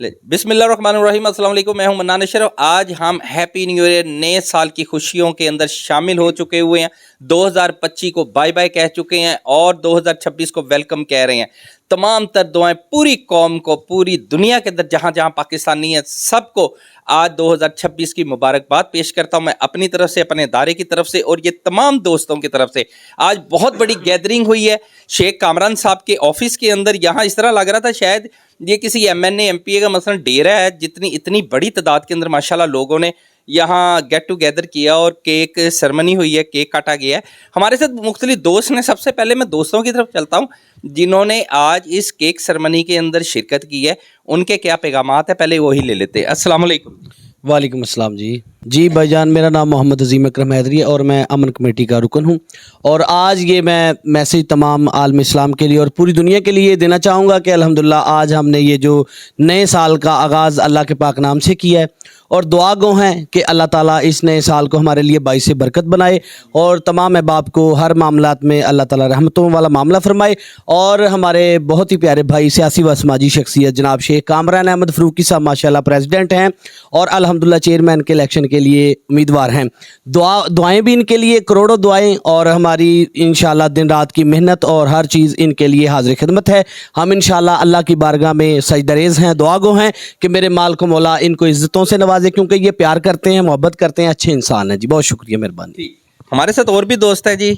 बिस्मिल्लाहिर्रहमानिर्रहीम, अस्सलाम वालेकुम। मैं हूं मन्नान अशरफ। आज हम हैप्पी न्यू ईयर नए साल की खुशियों के अंदर शामिल हो चुके हुए हैं। 2025 को बाय बाय कह चुके हैं और 2026 को वेलकम कह रहे हैं। तमाम तर दुआएं पूरी कौम को, पूरी दुनिया के अंदर जहां जहां पाकिस्तानी है सबको आज 2026 की मुबारकबाद पेश करता हूं मैं अपनी तरफ से, अपने इदारे की तरफ से और ये तमाम दोस्तों की तरफ से। आज बहुत बड़ी गैदरिंग हुई है शेख कामरान साहब के ऑफिस के अंदर। यहाँ इस तरह लग रहा था शायद ये किसी MNA MPA का मसलन डेरा है। इतनी बड़ी तादाद के अंदर माशाल्लाह लोगों ने यहाँ गेट टुगेदर किया और केक सेरेमनी हुई है, केक काटा गया है। हमारे साथ मुख्तलिफ दोस्त ने। सबसे पहले मैं दोस्तों की तरफ चलता हूँ जिन्होंने आज इस केक सेरेमनी के अंदर शिरकत की है। उनके क्या पैगामात है पहले वही ले लेते हैं। अस्सलाम वालेकुम। वालेकुम अस्सलाम जी भाईजान, मेरा नाम मोहम्मद अजीम अकरम हैदरी है और मैं अमन कमेटी का रुकन हूँ। और आज ये मैं मैसेज तमाम आलम इस्लाम के लिए और पूरी दुनिया के लिए देना चाहूँगा कि अल्हम्दुलिल्लाह आज हमने ये जो नए साल का आगाज़ अल्लाह के पाक नाम से किया है और दुआ गो हैं कि अल्लाह ताला इस नए साल को हमारे लिए बाइस बरकत बनाए और तमाम अहबाब को हर मामलात में अल्लाह ताला रहमतों वाला मामला फरमाए। और हमारे बहुत ही प्यारे भाई सियासी व समाजी शख्सियत जनाब शेख कामरान अहमद फ़रूकी साहब माशाल्लाह प्रेसिडेंट हैं और अल्हम्दुलिल्लाह चेयरमैन के इलेक्शन के लिए उम्मीदवार हैं। दुआएं भी इनके लिए, करोड़ों दुआएं, और हमारी इंशाल्लाह दिन रात की मेहनत और हर चीज़ इनके लिए हाजिर खिदमत है। हम इंशाल्लाह अल्लाह की बारगाह में सजदरेज़ हैं, दुआ गो हैं कि मेरे माल को मौला इनको इज़्ज़तों से नवाजे, क्योंकि ये प्यार करते हैं, मोहब्बत करते हैं, अच्छे इंसान हैं जी। बहुत शुक्रिया, मेहरबानी। हमारे साथ और भी दोस्त है जी।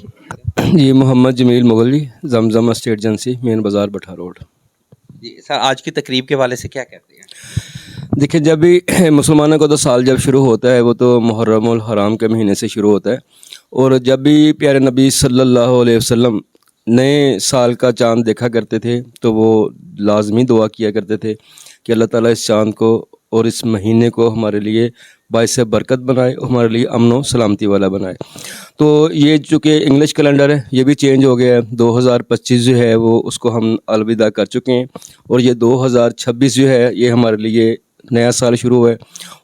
जी मोहम्मद जमील मुगल जी, जमजम स्टेट एजेंसी, मेन बाज़ार भट्ठा रोड। जी सर, आज की तकरीब के हवाले से क्या कहते हैं? देखिए, जब भी मुसलमानों का तो साल जब शुरू होता है वो तो मुहर्रमुल हराम के महीने से शुरू होता है। और जब भी प्यारे नबी सल्लल्लाहु अलैहि वसल्लम नए साल का चाँद देखा करते थे तो वो लाजमी दुआ किया करते थे कि अल्लाह ताला इस चाँद को और इस महीने को हमारे लिए बाइस बरकत बनाए, हमारे लिए अमन व सलामती वाला बनाए। तो ये चूँकि इंग्लिश कैलेंडर है ये भी चेंज हो गया है। 2025 जो है वो उसको हम अलविदा कर चुके हैं और ये 2026 जो है ये हमारे लिए नया साल शुरू हुआ है।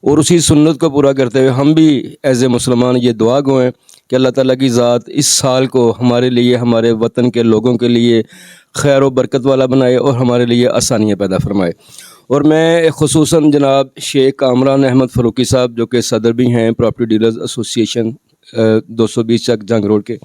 और उसी सुन्नत को पूरा करते हुए हम भी एज ए मुसलमान ये दुआ गो हैं कि अल्लाह ताला की ज़ात इस साल को हमारे लिए, हमारे वतन के लोगों के लिए खैर व बरकत वाला बनाए और हमारे लिए आसानियाँ पैदा फरमाए। और मैं ख़ुसूसन जनाब शेख कामरान अहमद फ़रूकी साहब जो कि सदर भी हैं प्रॉपर्टी डीलर्स एसोसिएशन 220 चक जंग रोड के,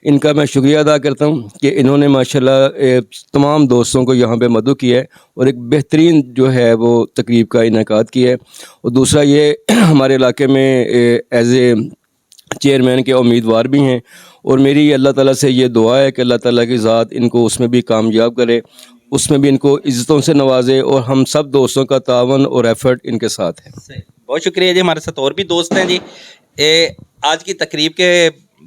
इनका मैं शुक्रिया अदा करता हूँ कि इन्होंने माशाल्लाह तमाम दोस्तों को यहाँ पे मदद किया है और एक बेहतरीन जो है वो तकरीब का इनेकाद किया है। और दूसरा ये हमारे इलाके में एज ए चेयरमैन के उम्मीदवार भी हैं और मेरी अल्लाह ताला से ये दुआ है कि अल्लाह ताला की ज़ात इनको उसमें भी कामयाब करे, उसमें भी इनको इज़्ज़तों से नवाजे और हम सब दोस्तों का तावन और एफर्ट इनके साथ है। बहुत शुक्रिया जी। हमारे साथ और भी दोस्त हैं जी। आज की तकरीब के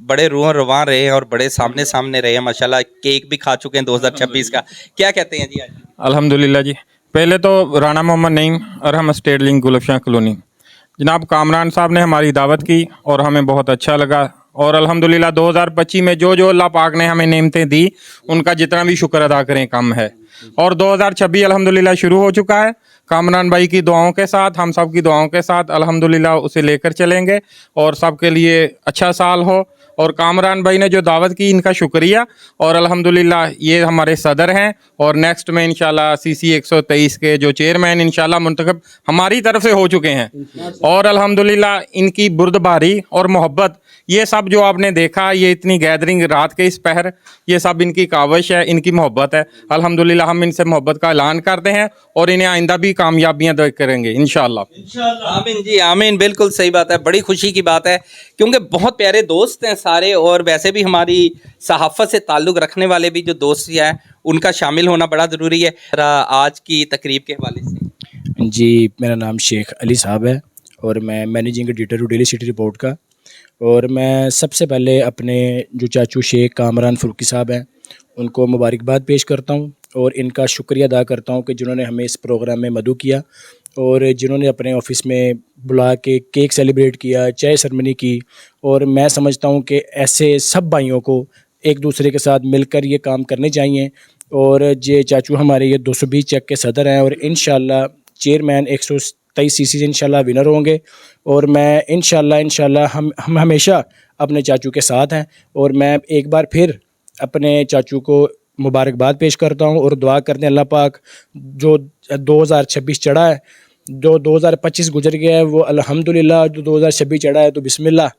बड़े रूह रवान रहे हैं और बड़े सामने रहे हैं माशाल्लाह। केक भी खा चुके हैं 2026 का। क्या कहते हैं जी आज? अल्हम्दुलिल्लाह जी। पहले तो राना मोहम्मद नईम और हम स्टेट लिंक गुलशन कॉलोनी, जनाब कामरान साहब ने हमारी दावत की और हमें बहुत अच्छा लगा। और अल्हम्दुलिल्लाह 2025 में जो अल्लाह पाक ने हमें नेमतें दी उनका जितना भी शुक्र अदा करें कम है। और 2026 अल्हम्दुलिल्लाह शुरू हो चुका है। कामरान भाई की दुआओं के साथ, हम सब की दुआओं के साथ अल्हम्दुलिल्लाह उसे लेकर चलेंगे और सबके लिए अच्छा साल हो। और कामरान भाई ने जो दावत की इनका शुक्रिया। और अल्हम्दुलिल्लाह ये हमारे सदर हैं और नेक्स्ट में इंशाल्लाह CC 123 के जो चेयरमैन इंशाल्लाह मुंतखब हमारी तरफ से हो चुके हैं। और अल्हम्दुलिल्लाह इनकी बुर्दबारी और मोहब्बत, ये सब जो आपने देखा, ये इतनी गैदरिंग रात के इस पहर, ये सब इनकी काविश है, इनकी मोहब्बत है। अल्हम्दुलिल्लाह हम इनसे मोहब्बत का ऐलान करते हैं और इन्हें आइंदा भी कामयाबियाँ करेंगे इंशाल्लाह। आमीन जी, आमीन। बिल्कुल सही बात है, बड़ी खुशी की बात है क्योंकि बहुत प्यारे दोस्त हैं सारे। और वैसे भी हमारी सहाफ़त से ताल्लुक़ रखने वाले भी जो दोस्त हैं उनका शामिल होना बड़ा ज़रूरी है। आज की तकरीब के हवाले से जी, मेरा नाम शेख अली साहब है और मैं मैनेजिंग एडिटर हूँ डेली सिटी रिपोर्ट का। और मैं सबसे पहले अपने जो चाचू शेख कामरान फ़रूकी साहब हैं उनको मुबारकबाद पेश करता हूँ और इनका शुक्रिया अदा करता हूँ कि जिन्होंने हमें इस प्रोग्राम में मदद किया और जिन्होंने अपने ऑफिस में बुला के केक सेलिब्रेट किया, चाय सेरेमनी की। और मैं समझता हूँ कि ऐसे सब भाइयों को एक दूसरे के साथ मिलकर ये काम करने चाहिए। और ये चाचू हमारे ये 220 चक के सदर हैं और इंशाल्लाह चेयरमैन 123 CC से इंशाल्लाह विनर होंगे। और मैं इंशाल्लाह हम हमेशा अपने चाचू के साथ हैं। और मैं एक बार फिर अपने चाचू को मुबारकबाद पेश करता हूँ और दुआ करते हैं अल्लाह पाक जो 2026 चढ़ा है, जो 2025 गुजर गया है, वो अल्हम्दुलिल्लाह, जो 2026 चढ़ा है तो बिस्मिल्लाह,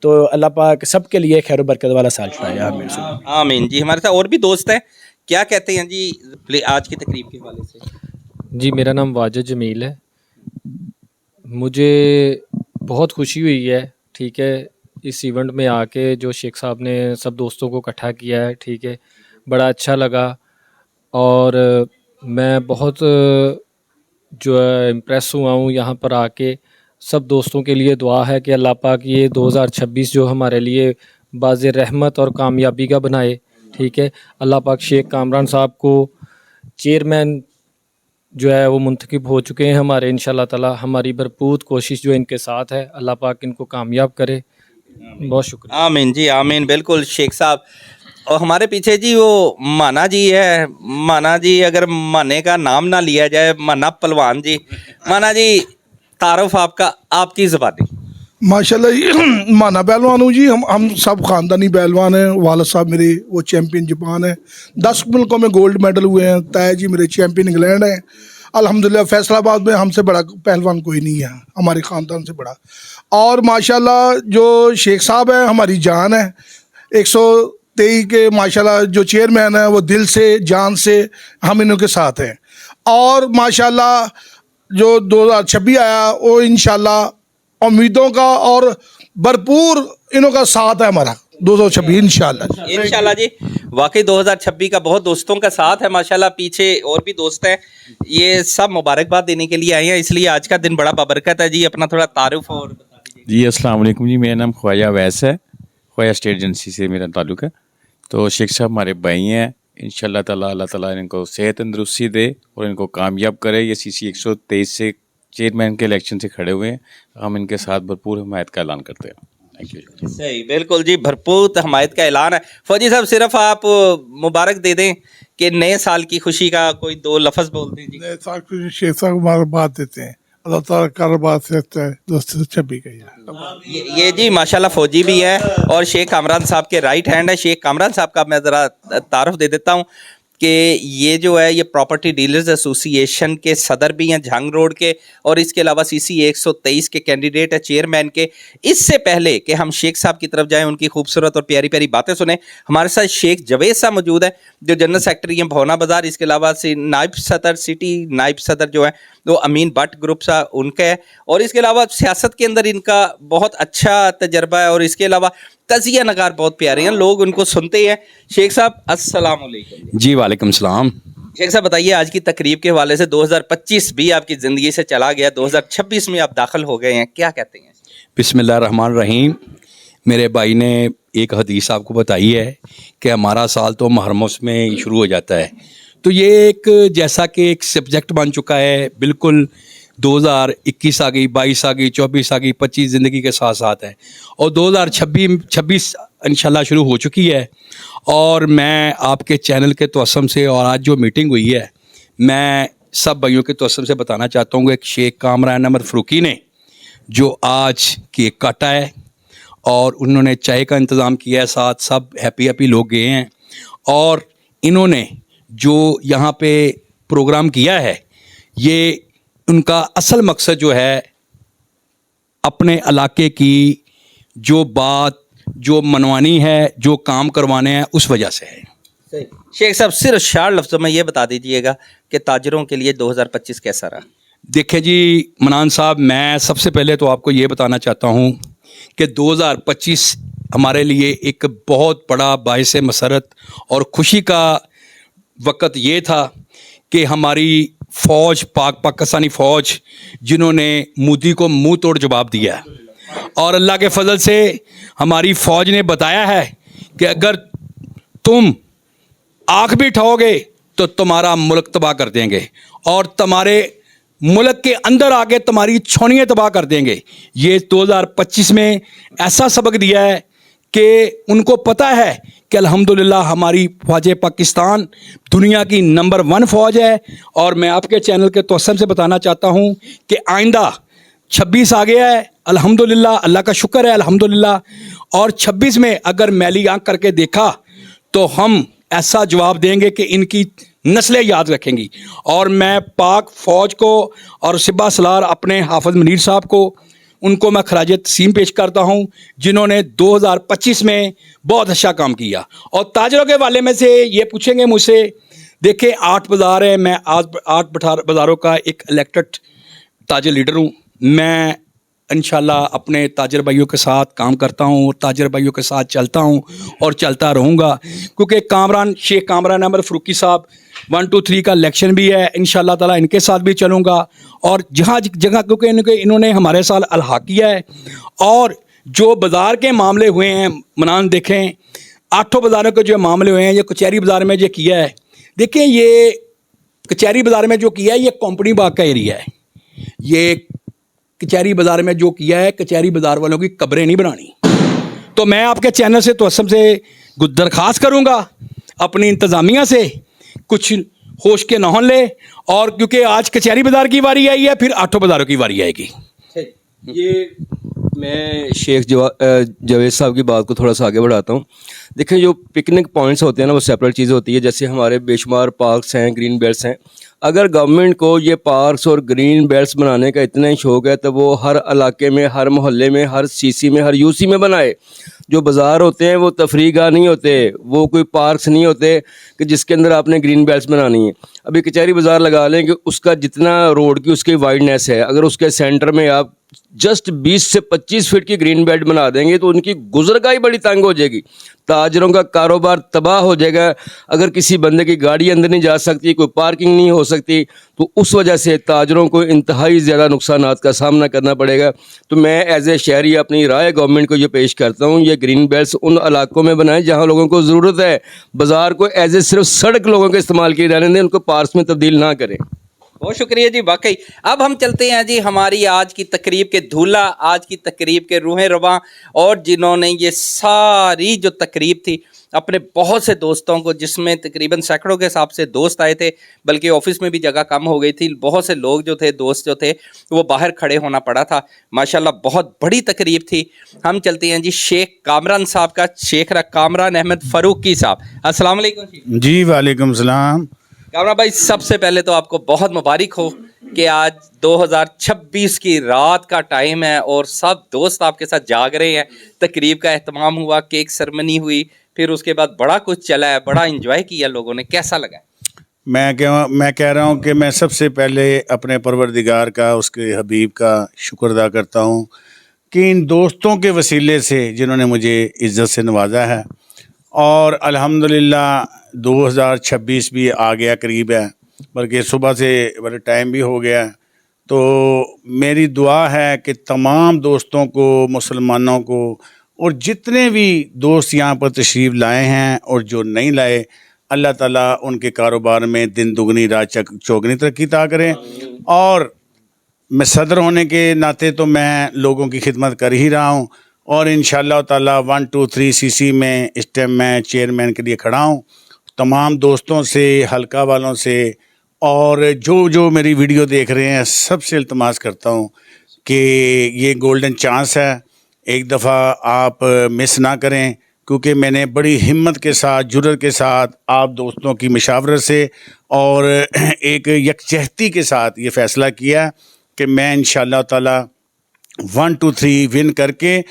तो अल्लाह पाक सबके लिए खैर व बरकत वाला साल चढ़ाए। आमीन। आमीन जी। हमारे साथ और भी दोस्त हैं, क्या कहते हैं जी आज की तकरीब के हवाले से? जी, मेरा नाम वाजिद जमील है। मुझे बहुत खुशी हुई है, ठीक है, इस इवेंट में आके जो शेख साहब ने सब दोस्तों को इकट्ठा किया है, ठीक है, बड़ा अच्छा लगा। और मैं बहुत जो है इम्प्रेस हुआ हूँ यहाँ पर आके। सब दोस्तों के लिए दुआ है कि अल्लाह पाक ये 2026 जो हमारे लिए बाज़ रहमत और कामयाबी का बनाए, ठीक है। अल्लाह पाक शेख कामरान साहब को चेयरमैन जो है वो मुंतखब हो चुके हैं हमारे, इंशाल्लाह ताला हमारी भरपूर कोशिश जो इनके साथ है, अल्लाह पाक इनको कामयाब करे। बहुत शुक्रिया। आमीन जी, आमीन। बिल्कुल शेख साहब। और हमारे पीछे जी वो माना जी है। माना जी, अगर माने का नाम ना लिया जाए, माना पहलवान जी, माना जी तारुफ आपका, आपकी ज़बानी। माशाल्लाह माना पहलवान हूँ जी। हम सब ख़ानदानी पहलवान हैं। वालिद साहब मेरे वो चैम्पियन जापान है, 10 मुल्कों में गोल्ड मेडल हुए हैं। ताया जी मेरे चैम्पियन इंग्लैंड हैं। अल्हम्दुलिल्लाह फैसलाबाद में हमसे बड़ा पहलवान कोई नहीं है, हमारे ख़ानदान से बड़ा। और माशाल्लाह जो शेख साहब हैं हमारी जान है। 123 के माशाल्लाह जो चेयरमैन है वो दिल से जान से हम इन्हों के साथ हैं। और माशाल्लाह जो 2026 आया वो इंशाल्लाह उम्मीदों का और भरपूर इन्हों का साथ है हमारा 2026 इंशाल्लाह। इंशाल्लाह जी। वाकई 2026 का बहुत दोस्तों का साथ है माशाल्लाह। पीछे और भी दोस्त हैं, ये सब मुबारकबाद देने के लिए आए हैं, इसलिए आज का दिन बड़ा बाबरकत है जी। अपना थोड़ा तारुफ और बता दीजिए। जी अस्सलाम वालेकुम जी, मेरा नाम ख्वाजा वैस है, ख्वाजा स्टेट एजेंसी से मेरा ताल्लुक़ है। तो शेख साहब हमारे भाई हैं, इंशाल्लाह ताला अल्लाह ताला इनको सेहत तंदरुस्ती दे और इनको कामयाब करे। ये CC 123 से चेयरमैन के इलेक्शन से खड़े हुए हैं, हम इनके साथ भरपूर हमायत का ऐलान करते हैं। Thank you. सही, बिल्कुल जी, भरपूर हमायत का ऐलान है। फौजी साहब सिर्फ आप मुबारक दे दें कि नए साल की खुशी का कोई 2 लफ्ज़ बोल दें जी। नए साल को शेख साहब मुबारकबाद देते हैं, अल्लाह ताला कारोबार से अच्छा है। 2026 का ये जी माशाल्लाह फौजी भी है और शेख कामरान साहब के राइट हैंड है। शेख कामरान साहब का मैं ज़रा तारुफ दे देता हूँ कि ये जो है ये प्रॉपर्टी डीलर्स एसोसिएशन के सदर भी हैं झांग रोड के, और इसके अलावा CC 123 के कैंडिडेट है चेयरमैन के। इससे पहले कि हम शेख साहब की तरफ जाएं, उनकी खूबसूरत और प्यारी प्यारी बातें सुने, हमारे साथ शेख जवेद साहब मौजूद है जो जनरल सेक्रेटरी हैं भवना बाज़ार। इसके अलावा से नायब सदर सिटी नायब सदर जो है वो अमीन भट्ट ग्रुप सा उनका है, और इसके अलावा सियासत के अंदर इनका बहुत अच्छा तजर्बा है, और इसके अलावा तज़िया नगार बहुत प्यारे हैं, लोग उनको सुनते हैं। शेख साहब अस्सलाम वालेकुम। जी वालेकुम सलाम। शेख साहब बताइए, आज की तकरीब के हवाले से 2025 भी आपकी ज़िंदगी से चला गया, 2026 में आप दाखिल हो गए हैं, क्या कहते हैं? बिस्मिल्लाहिर्रहमानिर्रहीम। मेरे भाई ने एक हदीस आपको बताई है कि हमारा साल तो मुहर्रम में शुरू हो जाता है, तो ये एक जैसा कि एक सब्जेक्ट बन चुका है। बिल्कुल 2021 आ गई, 22 आ गई, 24 आ गई, 25 ज़िंदगी के साथ साथ है, और 2026 इंशाल्लाह शुरू हो चुकी है। और मैं आपके चैनल के तवस्सुम से और आज जो मीटिंग हुई है, मैं सब भाइयों के तवस्सुम से बताना चाहता हूँ कि शेख कामरान अहमद फ़ारूकी ने जो आज केक काटा है और उन्होंने चाय का इंतज़ाम किया है, साथ सब हैप्पी लोग गए हैं, और इन्होंने जो यहाँ पे प्रोग्राम किया है, ये उनका असल मकसद जो है अपने इलाके की जो बात जो मनवानी है, जो काम करवाने हैं, उस वजह से है। शेख साहब सिर्फ 4 लफ्ज़ों में ये बता दीजिएगा कि ताजरों के लिए 2025 कैसा रहा? देखिए जी मनान साहब, मैं सबसे पहले तो आपको ये बताना चाहता हूँ कि 2025 हमारे लिए एक बहुत बड़ा बाइस मसरत और खुशी का वक़्त ये था कि हमारी फ़ौज पाकिस्तानी फ़ौज जिन्होंने मोदी को मुंह तोड़ जवाब दिया, और अल्लाह के फजल से हमारी फ़ौज ने बताया है कि अगर तुम आँख भी उठाओगे तो तुम्हारा मुल्क तबाह कर देंगे, और तुम्हारे मुल्क के अंदर आके तुम्हारी छोनियाँ तबाह कर देंगे। ये 2025 में ऐसा सबक दिया है कि उनको पता है कि अल्हम्दुलिल्लाह हमारी फ़ौज पाकिस्तान दुनिया की नंबर 1 फ़ौज है। और मैं आपके चैनल के तवस्सुम से बताना चाहता हूँ कि आइंदा 26 आ गया है, अल्हम्दुलिल्लाह, अल्लाह का शुक्र है अल्हम्दुलिल्लाह। और 26 में अगर मैली आँख करके देखा तो हम ऐसा जवाब देंगे कि इनकी नस्लें याद रखेंगी। और मैं पाक फ़ौज को और सिपा सलार अपने हाफिज़ मुनीर साहब को, उनको मैं खराज तस्लीम पेश करता हूँ, जिन्होंने 2025 में बहुत अच्छा काम किया। और ताजरों के वाले में से ये पूछेंगे मुझसे, देखें 8 बाज़ार हैं, मैं आज 8 बाज़ारों का एक इलेक्टेड ताजर लीडर हूँ। मैं इंशाल्लाह अपने ताजर भाइयों के साथ काम करता हूँ और ताजर भाइयों के साथ चलता हूँ और चलता रहूँगा, क्योंकि शेख कामरान अहमद फ़ारूकी साहब 1 2 3 का इलेक्शन भी है, इंशाल्लाह ताला इनके साथ भी चलूँगा। और जहाँ जगह, क्योंकि इन्होंने हमारे साथ अलहा किया है। और जो बाज़ार के मामले हुए हैं, मनान देखें 8 बाज़ारों के जो मामले हुए हैं, ये कचहरी बाज़ार में जो किया है, देखें ये कचहरी बाज़ार में जो किया है ये कंपनी बाग का एरिया है। ये कचहरी बाज़ार में जो किया है, कचहरी बाज़ार वालों की कब्रें नहीं बनानी। तो मैं आपके चैनल से तो असम से दरख्वास्त करूँगा अपनी इंतज़ामिया से, कुछ होश के नहन ले। और क्योंकि आज कचहरी बाज़ार की बारी आई है, फिर 8 बाज़ारों की बारी आएगी। ये मैं शेख जावेद साहब की बात को थोड़ा सा आगे बढ़ाता हूँ। देखिए जो पिकनिक पॉइंट्स होते हैं ना, वो सेपरेट चीज़ होती है। जैसे हमारे बेशुमार पार्क्स हैं, ग्रीन बेल्ट्स हैं। अगर गवर्नमेंट को ये पार्क्स और ग्रीन बेल्ट्स बनाने का इतना ही शौक़ है तो वो हर इलाके में, हर मोहल्ले में, हर सीसी में, हर यूसी में बनाए। जो बाज़ार होते हैं वो तफरीगाह नहीं होते, वो कोई पार्क्स नहीं होते कि जिसके अंदर आपने ग्रीन बेल्ट्स बनानी है। अभी कचहरी बाज़ार लगा लें कि उसका जितना रोड की उसकी वाइडनेस है, अगर उसके सेंटर में आप जस्ट 20 से 25 फीट की ग्रीन बेल्ट बना देंगे तो उनकी गुजरगाही बड़ी तंग हो जाएगी, ताजरों का कारोबार तबाह हो जाएगा। अगर किसी बंदे की गाड़ी अंदर नहीं जा सकती, कोई पार्किंग नहीं हो सकती, तो उस वजह से ताजरों को इंतहाई ज़्यादा नुकसानात का सामना करना पड़ेगा। तो मैं एज ए शहरी अपनी राय गवर्नमेंट को ये पेश करता हूँ, ये ग्रीन बेल्ट्स उन इलाकों में बनाएं जहाँ लोगों को ज़रूरत है। बाज़ार को एज ए सिर्फ सड़क लोगों के इस्तेमाल की रहने दें, उनको पार्क्स में तब्दील ना करें। बहुत शुक्रिया जी। वाकई अब हम चलते हैं जी हमारी आज की तकरीब के दूल्हा, आज की तकरीब के रूहें रवां, और जिन्होंने ये सारी जो तकरीब थी अपने बहुत से दोस्तों को, जिसमें तकरीबन सैकड़ों के हिसाब से दोस्त आए थे, बल्कि ऑफिस में भी जगह कम हो गई थी, बहुत से लोग जो थे, दोस्त जो थे, वो बाहर खड़े होना पड़ा था। माशाल्लाह बहुत बड़ी तकरीब थी। हम चलते हैं जी शेख कामरान साहब का, शेख कामरान अहमद फ़ारूकी साहब। अस्सलाम वालेकुम जी। वालेकुम सलाम। कामरान भाई, सबसे पहले तो आपको बहुत मुबारक हो कि आज 2026 की रात का टाइम है और सब दोस्त आपके साथ जाग रहे हैं। तकरीब का एहतमाम हुआ, केक सेरेमनी हुई, फिर उसके बाद बड़ा कुछ चला है, बड़ा एंजॉय किया लोगों ने, कैसा लगा? मैं कह रहा हूँ कि मैं सबसे पहले अपने परवरदिगार का, उसके हबीब का शुक्र अदा करता हूँ कि इन दोस्तों के वसीले से जिन्होंने मुझे इज़्ज़त से नवाजा है। और अल्हम्दुलिल्लाह 2026 भी आ गया, करीब है, बल्कि सुबह से बड़े टाइम भी हो गया। तो मेरी दुआ है कि तमाम दोस्तों को, मुसलमानों को, और जितने भी दोस्त यहाँ पर तशरीफ़ लाए हैं और जो नहीं लाए, अल्लाह ताला उनके कारोबार में दिन दुगनी रात चौगनी तरक्की अता करें। और मैं सदर होने के नाते तो मैं लोगों की खिदमत कर ही रहा हूँ, और इंशाअल्लाह ताला 1 2 3 सीसी में इस टाइम मैं चेयरमैन के लिए खड़ा हूँ। तमाम दोस्तों से, हल्का वालों से, और जो मेरी वीडियो देख रहे हैं, सबसे इल्तमास करता हूँ कि ये गोल्डन चांस है, एक दफ़ा आप मिस ना करें, क्योंकि मैंने बड़ी हिम्मत के साथ, जुर्रत के साथ, आप दोस्तों की मशावरत से और एक यकजहती के साथ ये फ़ैसला किया कि मैं इंशाअल्लाह ताला 1 2 3 विन करके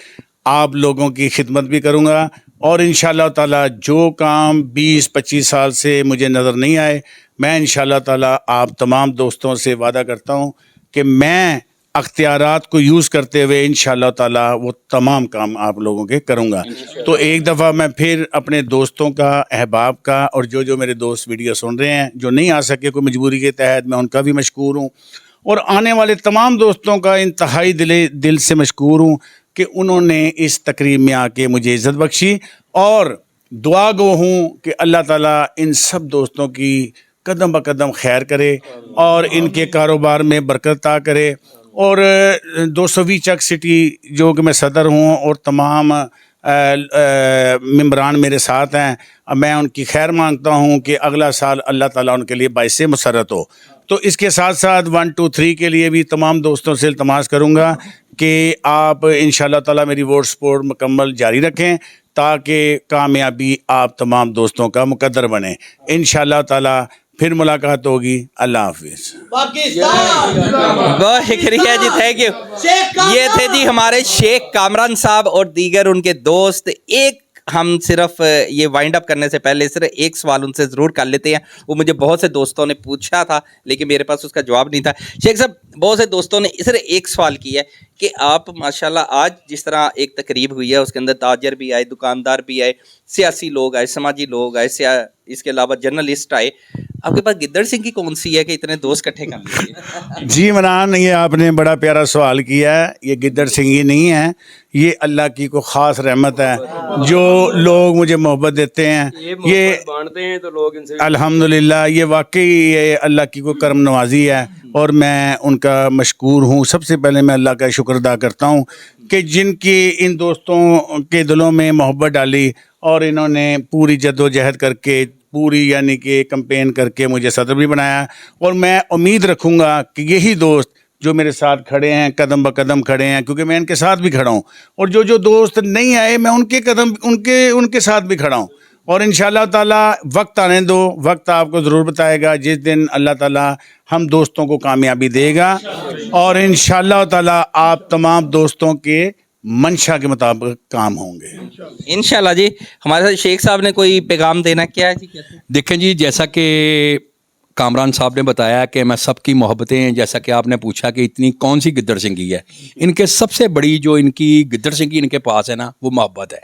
आप लोगों की खिदमत भी करूँगा। और इंशाअल्लाह ताला जो काम 20-25 साल से मुझे नज़र नहीं आए, मैं इंशाअल्लाह ताला आप तमाम दोस्तों से वादा करता हूँ कि मैं अख्तियारात को यूज़ करते हुए इंशाअल्लाह ताला वो तमाम काम आप लोगों के करूँगा। तो एक दफ़ा मैं फिर अपने दोस्तों का, अहबाब का, और जो मेरे दोस्त वीडियो सुन रहे हैं, जो नहीं आ सके कोई मजबूरी के तहत, मैं उनका भी मशकूर हूँ। और आने वाले तमाम दोस्तों का इंतहाई दिल से मशकूर हूँ कि उन्होंने इस तकरीब में आके मुझे इज़्ज़त बख्शी। और दुआ गो हूँ कि अल्लाह ताला इन सब दोस्तों की कदम ब कदम खैर करे और इनके कारोबार में बरकत अता करे। और 220 चक सिटी जो कि मैं सदर हूँ और तमाम मेंबरान मेरे साथ हैं, मैं उनकी खैर मांगता हूँ कि अगला साल अल्लाह ताला उनके लिए बाइसे मसरत हो। तो इसके साथ साथ 1 2 3 के लिए भी तमाम दोस्तों से इल्तमास करूँगा कि आप इंशाअल्लाह ताला मेरी वोट सपोर्ट मुकम्मल जारी रखें, ताकि कामयाबी आप तमाम दोस्तों का मुकद्दर बने। इंशाअल्लाह ताला फिर मुलाकात होगी। अल्लाह हाफिज़। बहुत शुक्रिया जी, थैंक यू। ये थे जी हमारे शेख कामरान साहब और दीगर उनके दोस्त। एक हम सिर्फ ये वाइंड अप करने से पहले सिर्फ एक सवाल उनसे ज़रूर कर लेते हैं। वो मुझे बहुत से दोस्तों ने पूछा था लेकिन मेरे पास उसका जवाब नहीं था। शेख साहब, बहुत से दोस्तों ने सिर्फ एक सवाल किया है कि आप माशाल्लाह आज जिस तरह एक तकरीब हुई है उसके अंदर ताजर भी आए, दुकानदार भी आए, सियासी लोग आए, समाजी लोग आए, इसके अलावा जर्नलिस्ट आए, आपके पास गिद्दड़ सिंह की कौन सी है कि इतने दोस्त इकट्ठे कर लिए? जी इमरान, ये आपने बड़ा प्यारा सवाल किया है। ये गिद्दड़ सिंगी नहीं है, ये अल्लाह की को ख़ास रहमत है जो लोग मुझे मोहब्बत देते हैं। ये बांटते हैं तो लोग इनसे अल्हम्दुलिल्लाह ये वाकई ये अल्लाह की को करम नवाजी है और मैं उनका मशकूर हूँ। सबसे पहले मैं अल्लाह का शुक्र अदा करता हूँ कि जिनकी इन दोस्तों के दिलों में मोहब्बत डाली और इन्होंने पूरी जद्दोजहद करके पूरी यानी कि कैंपेन करके मुझे सदर भी बनाया। और मैं उम्मीद रखूँगा कि यही दोस्त जो मेरे साथ खड़े हैं कदम ब कदम खड़े हैं, क्योंकि मैं इनके साथ भी खड़ा हूँ, और जो दोस्त नहीं आए मैं उनके साथ भी खड़ा हूँ। और इंशाअल्लाह ताला वक्त आने दो, वक्त आपको ज़रूर बताएगा जिस दिन अल्लाह ताला हम दोस्तों को कामयाबी देगा और इंशाअल्लाह ताला आप तमाम दोस्तों के मंशा के मुताबिक काम होंगे इंशाल्लाह जी। हमारे साथ शेख साहब ने कोई पैगाम देना क्या है जी? देखें जी, जैसा कि कामरान साहब ने बताया कि मैं सबकी मोहब्बतें, जैसा कि आपने पूछा कि इतनी कौन सी गिद्दड़ सिंगी है, इनके सबसे बड़ी जो इनकी गिद्दड़ सिंगी इनके पास है ना, वो मोहब्बत है,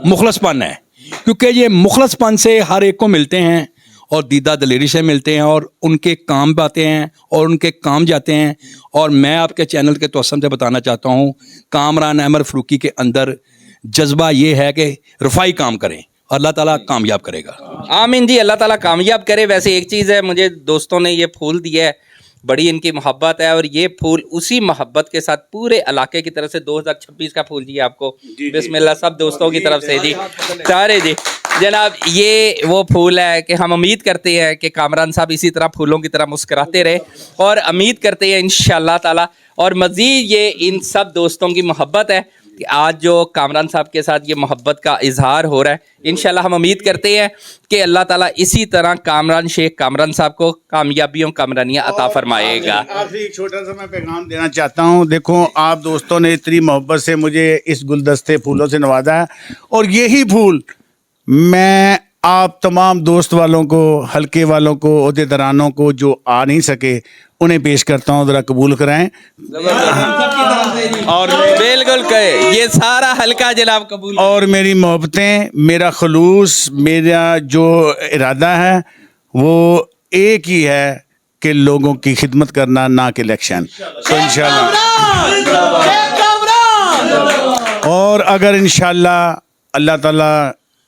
मुखलसपन है। क्योंकि ये मुखलसपन से हर एक को मिलते हैं और दीदा दलेरी से मिलते हैं और उनके काम आते हैं और उनके काम जाते हैं। और मैं आपके चैनल के तवस्सुम से बताना चाहता हूँ, कामरान अहमद फ़ारूकी के अंदर जज्बा ये है कि रफ़ाई काम करें, अल्लाह ताला कामयाब करेगा। आमीन जी, अल्लाह ताला कामयाब करे। वैसे एक चीज़ है, मुझे दोस्तों ने ये फूल दिया है, बड़ी इनकी मोहब्बत है और ये फूल उसी मोहब्बत के साथ पूरे इलाके की तरफ से 2026 का फूल जी आपको बिस्मिल्लाह सब दोस्तों की तरफ से जी सारे जी जनाब। ये वो फूल है कि हम उम्मीद करते हैं कि कामरान साहब इसी तरह फूलों की तरह मुस्कुराते रहे और उम्मीद करते हैं इंशाअल्लाह ताला। और मज़ीद ये इन सब दोस्तों की मोहब्बत है कि आज जो कामरान साहब के साथ ये मोहब्बत का इजहार हो रहा है, इंशाल्लाह हम उम्मीद करते हैं कि अल्लाह ताला इसी तरह कामरान शेख कामरान साहब को कामयाबियों कामरानियाँ अता फरमाएगा। आखिरी एक छोटा सा मैं पैगाम देना चाहता हूँ। देखो, आप दोस्तों ने इतनी मोहब्बत से मुझे इस गुलदस्ते फूलों से नवाजा है और यही फूल मैं आप तमाम दोस्त वालों को, हल्के वालों को, ओहदेदारानों को जो आ नहीं सके उन्हें पेश करता हूँ, ज़रा कबूल कराएं। और बिल्कुल कहे ये सारा हल्का जनाब कबूल। और मेरी मोहब्बतें, मेरा खलूस, मेरा जो इरादा है वो एक ही है कि लोगों की खिदमत करना, ना कि इलेक्शन। तो इंशाल्लाह, और अगर इंशाल्लाह अल्लाह ताला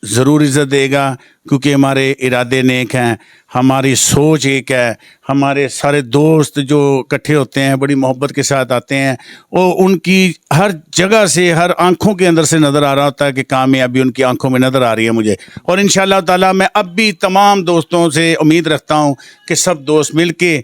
ज़रूर इज़्ज़त देगा, क्योंकि हमारे इरादे नेक हैं, हमारी सोच एक है। हमारे सारे दोस्त जो इकट्ठे होते हैं बड़ी मोहब्बत के साथ आते हैं, वो उनकी हर जगह से, हर आंखों के अंदर से नज़र आ रहा होता है कि कामयाबी उनकी आंखों में नज़र आ रही है मुझे। और इंशाअल्लाह ताला मैं अब भी तमाम दोस्तों से उम्मीद रखता हूँ कि सब दोस्त मिल के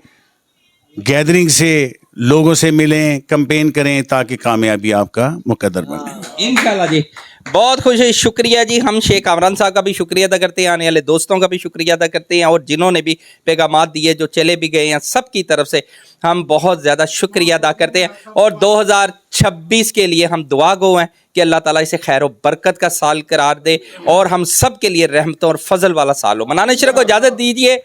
गैदरिंग से लोगों से मिलें, कैंपेन करें ताकि कामयाबी आपका मुकद्दर बने इंशाल्लाह जी। बहुत खुश है, शुक्रिया जी। हम शेख कामरान साहब का भी शुक्रिया अदा करते हैं, आने वाले दोस्तों का भी शुक्रिया अदा करते हैं और जिन्होंने भी पैगामात दिए, जो चले भी गए हैं, सब की तरफ से हम बहुत ज़्यादा शुक्रिया अदा करते हैं। और 2026 के लिए हम दुआ गो हैं कि अल्लाह ताला इसे खैर व बरकत का साल करार दे और हम सब के लिए रहमतों और फजल वाला साल हो। मनाने शरफ को इजाज़त दीजिए।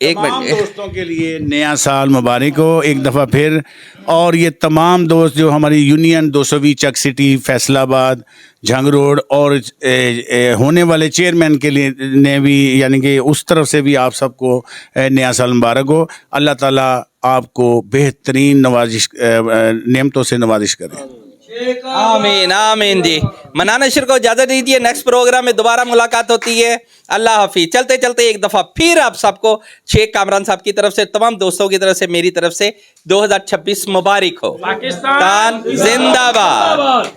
एक तमाम मिनट, दोस्तों के लिए नया साल मुबारक हो एक दफ़ा फिर। और ये तमाम दोस्त जो हमारी यूनियन 220 चक सिटी, फैसलाबाद, झंग रोड और होने वाले चेयरमैन के लिए ने भी, यानी कि उस तरफ से भी आप सबको नया साल मुबारक हो। अल्लाह ताला आपको बेहतरीन नवाजिश, नेमतों से नवाजिश करे। आमीन आमीन जी। मनाना शुरू को इजाजत दीजिए, नेक्स्ट प्रोग्राम में दोबारा मुलाकात होती है। अल्लाह हाफिज। चलते चलते एक दफ़ा फिर आप सबको शेख कामरान साहब की तरफ से, तमाम दोस्तों की तरफ से, मेरी तरफ से 2026 मुबारक हो। पाकिस्तान जिंदाबाद।